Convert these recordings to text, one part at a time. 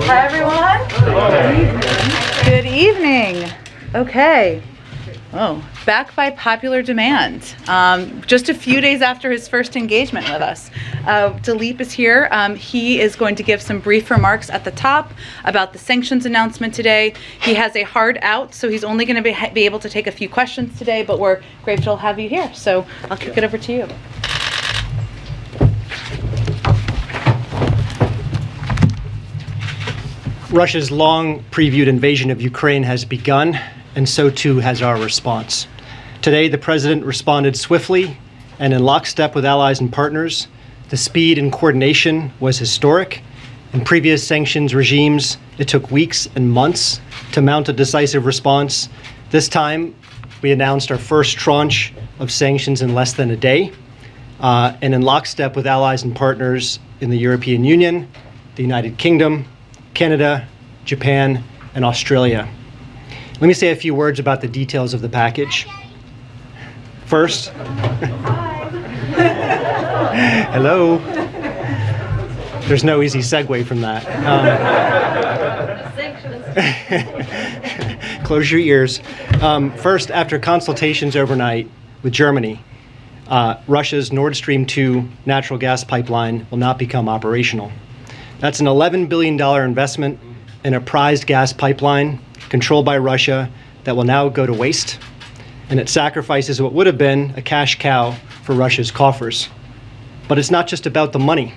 Hi, everyone. Good evening. Okay. Oh, back by popular demand. Just a few days after his first engagement with us. Daleep is here. He is going to give some brief remarks at the top about the sanctions announcement today. He has a hard out, so he's only going to be able to take a few questions today, but we're grateful to have you here. So I'll kick it over to you. Russia's long previewed invasion of Ukraine has begun, and so too has our response. Today, the president responded swiftly and in lockstep with allies and partners. The speed and coordination was historic. In previous sanctions regimes, it took weeks and months to mount a decisive response. This time, we announced our first tranche of sanctions in less than a day, and in lockstep with allies and partners in the European Union, the United Kingdom, Canada, Japan, and Australia. Let me say a few words about the details of the package. First, hello. There's no easy segue from that. Close your ears. First, after consultations overnight with Germany, Russia's Nord Stream 2 natural gas pipeline will not become operational. That's an $11 billion investment in a prized gas pipeline controlled by Russia that will now go to waste, and it sacrifices what would have been a cash cow for Russia's coffers. But it's not just about the money.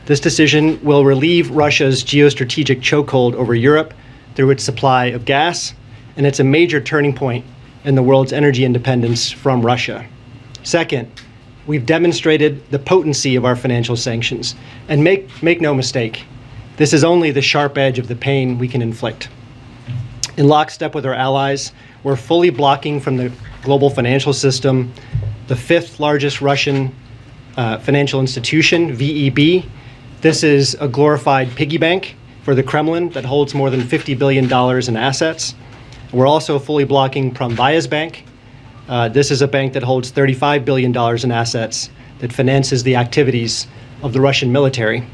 This decision will relieve Russia's geostrategic chokehold over Europe through its supply of gas, and it's a major turning point in the world's energy independence from Russia. Second, we've demonstrated the potency of our financial sanctions. And make no mistake, this is only the sharp edge of the pain we can inflict. In lockstep with our allies, we're fully blocking from the global financial system the fifth largest Russian financial institution, VEB. This is a glorified piggy bank for the Kremlin that holds more than $50 billion in assets. We're also fully blocking Promvaya's bank. This is a bank that holds $35 billion in assets that finances the activities of the Russian military.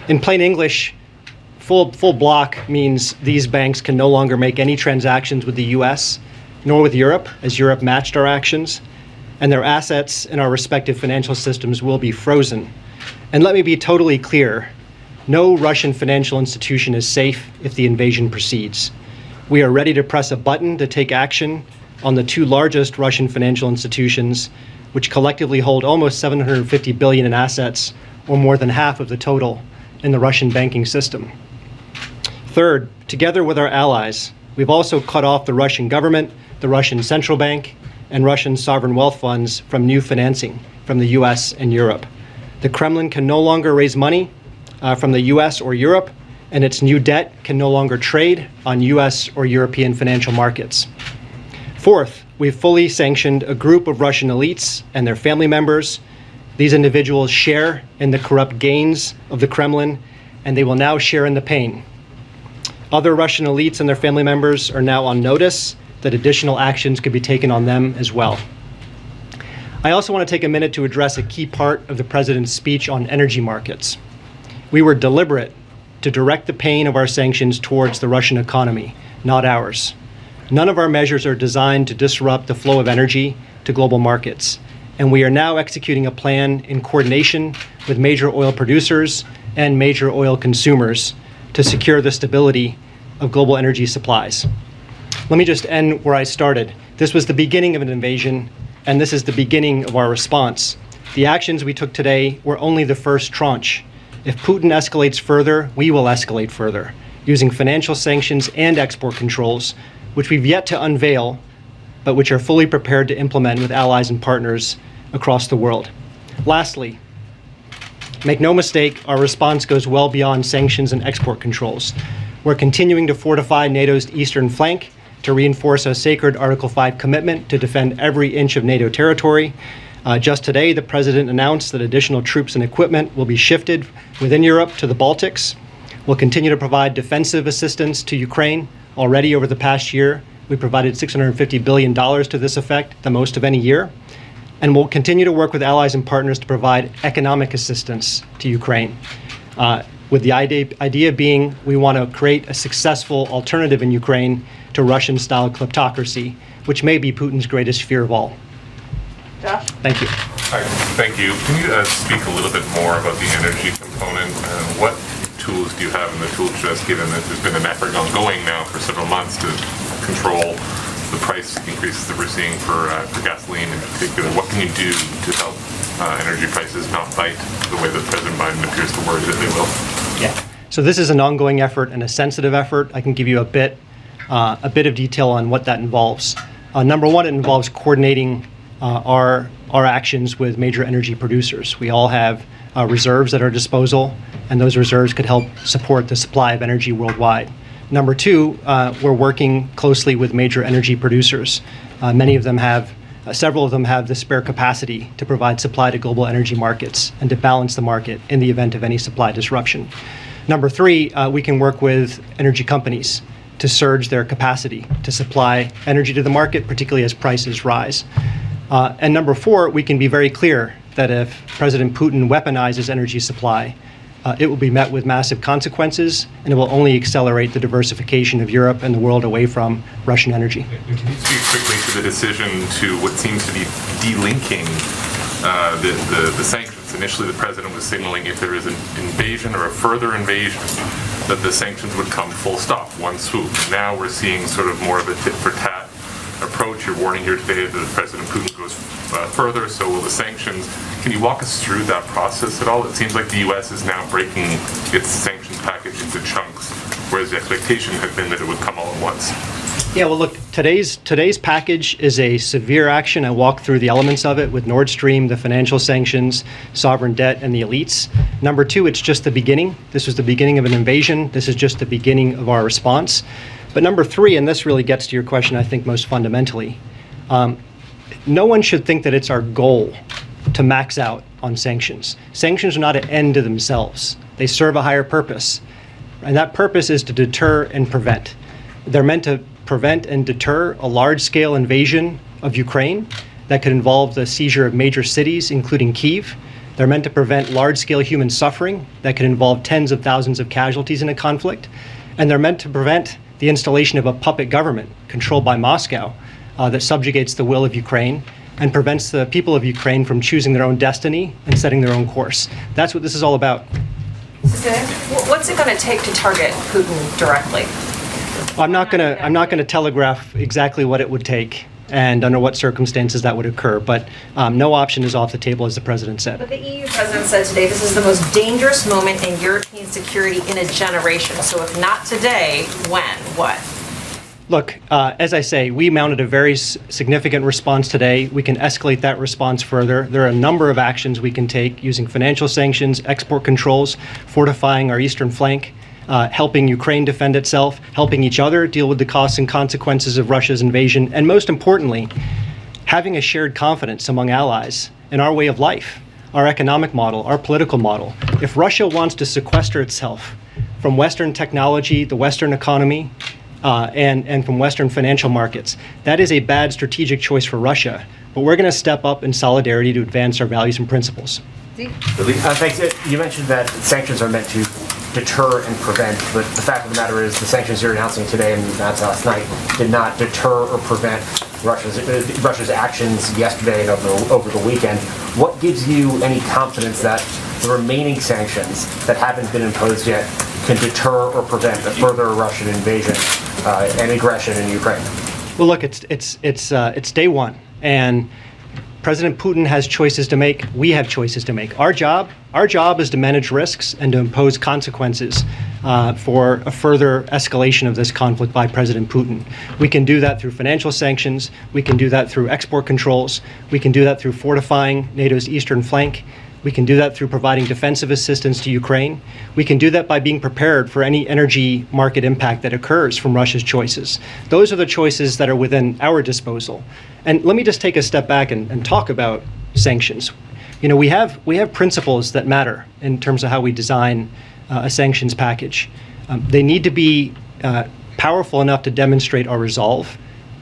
In plain English, full block means these banks can no longer make any transactions with the US, nor with Europe, as Europe matched our actions, and their assets in our respective financial systems will be frozen. And let me be totally clear, no Russian financial institution is safe if the invasion proceeds. We are ready to press a button to take action on the two largest Russian financial institutions, which collectively hold almost $750 billion in assets, or more than half of the total in the Russian banking system. Third, together with our allies, we've also cut off the Russian government, the Russian central bank, and Russian sovereign wealth funds from new financing from the US and Europe. The Kremlin can no longer raise money from the US or Europe, and its new debt can no longer trade on US or European financial markets. Fourth, we've fully sanctioned a group of Russian elites and their family members. These individuals share in the corrupt gains of the Kremlin, and they will now share in the pain. Other Russian elites and their family members are now on notice that additional actions could be taken on them as well. I also want to take a minute to address a key part of the president's speech on energy markets. We were deliberate to direct the pain of our sanctions towards the Russian economy, not ours. None of our measures are designed to disrupt the flow of energy to global markets, and we are now executing a plan in coordination with major oil producers and major oil consumers to secure the stability of global energy supplies. Let me just end where I started. This was the beginning of an invasion, and this is the beginning of our response. The actions we took today were only the first tranche. If Putin escalates further, we will escalate further, using financial sanctions and export controls, which we've yet to unveil, but which are fully prepared to implement with allies and partners across the world. Lastly, make no mistake, our response goes well beyond sanctions and export controls. We're continuing to fortify NATO's eastern flank to reinforce a sacred Article 5 commitment to defend every inch of NATO territory. Just today, the president announced that additional troops and equipment will be shifted within Europe to the Baltics. We'll continue to provide defensive assistance to Ukraine. Already over the past year, we provided $650 billion to this effect, the most of any year. And we'll continue to work with allies and partners to provide economic assistance to Ukraine. With the idea being we want to create a successful alternative in Ukraine to Russian-style kleptocracy, which may be Putin's greatest fear of all. Josh? Thank you. Hi, thank you. Can you speak a little bit more about the energy component? What tools do you have in the tool chest, given that there's been an effort ongoing now for several months to control the price increases that we're seeing for gasoline in particular? What can you do to help energy prices not bite the way that President Biden appears to worry that they will? Yeah. So this is an ongoing effort and a sensitive effort. I can give you a bit of detail on what that involves. Number one, it involves coordinating our actions with major energy producers. We all have reserves at our disposal, and those reserves could help support the supply of energy worldwide. Number two, we're working closely with major energy producers. Several of them have the spare capacity to provide supply to global energy markets and to balance the market in the event of any supply disruption. Number three, we can work with energy companies to surge their capacity to supply energy to the market, particularly as prices rise. And number four, we can be very clear that if President Putin weaponizes energy supply, it will be met with massive consequences, and it will only accelerate the diversification of Europe and the world away from Russian energy. Can you speak quickly to the decision to what seems to be delinking the sanctions? Initially, the president was signaling if there is an invasion or a further invasion, that the sanctions would come full stop, one swoop. Now we're seeing sort of more of a tit-for-tat approach. You're warning here today that if President Putin goes further, so will the sanctions. Can you walk us through that process at all? It seems like the U.S. is now breaking its sanctions package into chunks, whereas the expectation had been that it would come all at once. Yeah, well, look, today's package is a severe action. I walked through the elements of it with Nord Stream, the financial sanctions, sovereign debt, and the elites. Number two, it's just the beginning. This was the beginning of an invasion. This is just the beginning of our response. But number three, and this really gets to your question, I think, most fundamentally, no one should think that it's our goal to max out on sanctions. Sanctions are not an end to themselves. They serve a higher purpose. And that purpose is to deter and prevent. They're meant to prevent and deter a large-scale invasion of Ukraine that could involve the seizure of major cities, including Kyiv. They're meant to prevent large-scale human suffering that could involve tens of thousands of casualties in a conflict. And they're meant to prevent the installation of a puppet government controlled by Moscow that subjugates the will of Ukraine and prevents the people of Ukraine from choosing their own destiny and setting their own course. That's what this is all about. Okay. What's it going to take to target Putin directly? I'm not going to telegraph exactly what it would take and under what circumstances that would occur, but no option is off the table, as the president said. But the EU president said today this is the most dangerous moment in European security in a generation. So if not today, when? What? Look, as I say, we mounted a very significant response today. We can escalate that response further. There are a number of actions we can take using financial sanctions, export controls, fortifying our eastern flank, helping Ukraine defend itself, helping each other deal with the costs and consequences of Russia's invasion, and most importantly, having a shared confidence among allies in our way of life, our economic model, our political model. If Russia wants to sequester itself from Western technology, the Western economy, and from Western financial markets, that is a bad strategic choice for Russia. But we're going to step up in solidarity to advance our values and principles. Thanks. You mentioned that sanctions are meant to deter and prevent, but the fact of the matter is the sanctions you're announcing today and announced last night did not deter or prevent Russia's actions yesterday and over the weekend. What gives you any confidence that the remaining sanctions that haven't been imposed yet can deter or prevent a further Russian invasion and aggression in Ukraine? Well, look, it's day one, and President Putin has choices to make. We have choices to make. Our job is to manage risks and to impose consequences for a further escalation of this conflict by President Putin. We can do that through financial sanctions. We can do that through export controls. We can do that through fortifying NATO's eastern flank. We can do that through providing defensive assistance to Ukraine. We can do that by being prepared for any energy market impact that occurs from Russia's choices. Those are the choices that are within our disposal. And let me just take a step back and talk about sanctions. You know, we have principles that matter in terms of how we design a sanctions package. They need to be powerful enough to demonstrate our resolve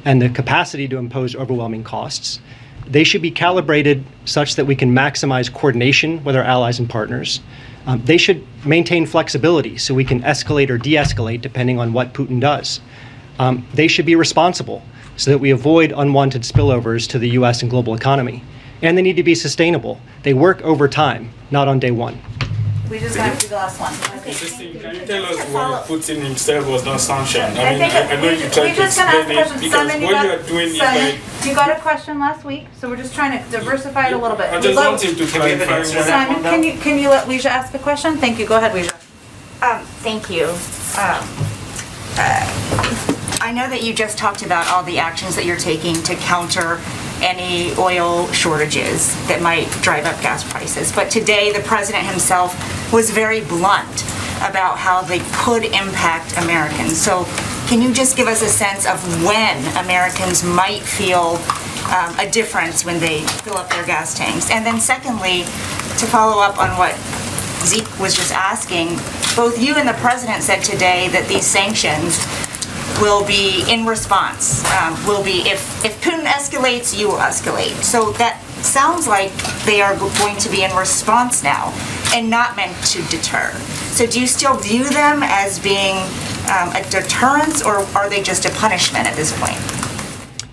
and the capacity to impose overwhelming costs. they should be calibrated such that we can maximize coordination with our allies and partners. They should maintain flexibility so we can escalate or de-escalate depending on what Putin does. They should be responsible so that we avoid unwanted spillovers to the US and global economy. And they need to be sustainable. They work over time, not on day one. We just got to do the last one. Can you tell us why Putin himself was not sanctioned? I I know you tried to explain it because what you are doing is like. You got a question last week, so we're just trying to diversify it a little bit. I just wanted to clarify. Simon, can you let Weija ask a question? Thank you. Go ahead, Weija. Thank you. I know that you just talked about all the actions that you're taking to counter any oil shortages that might drive up gas prices. But today, the president himself was very blunt about how they could impact Americans. So can you just give us a sense of when Americans might feel a difference when they fill up their gas tanks? And then secondly, to follow up on what Zeke was just asking, both you and the president said today that these sanctions will be in response, will be if Putin escalates, you will escalate. So that sounds like they are going to be in response now and not meant to deter. So do you still view them as being a deterrence, or are they just a punishment at this point?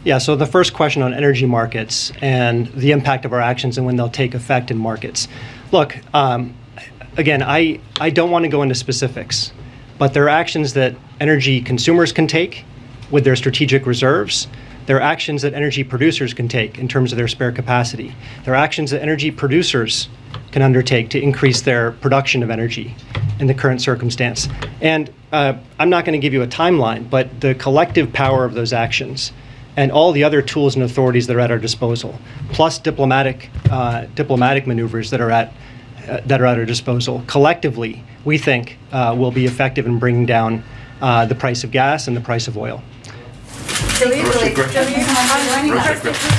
Yeah, so the first question on energy markets and the impact of our actions and when they'll take effect in markets. Look, again, I don't want to go into specifics, but there are actions that energy consumers can take with their strategic reserves. There are actions that energy producers can take in terms of their spare capacity. There are actions that energy producers can undertake to increase their production of energy in the current circumstance. And I'm not going to give you a timeline, but the collective power of those actions and all the other tools and authorities that are at our disposal, plus diplomatic maneuvers that are at our disposal, collectively, we think will be effective in bringing down the price of gas and the price of oil. Daleep,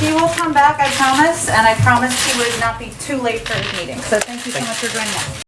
he will come back, I promise, and I promise he would not be too late for his meeting. So thank you so much for joining us.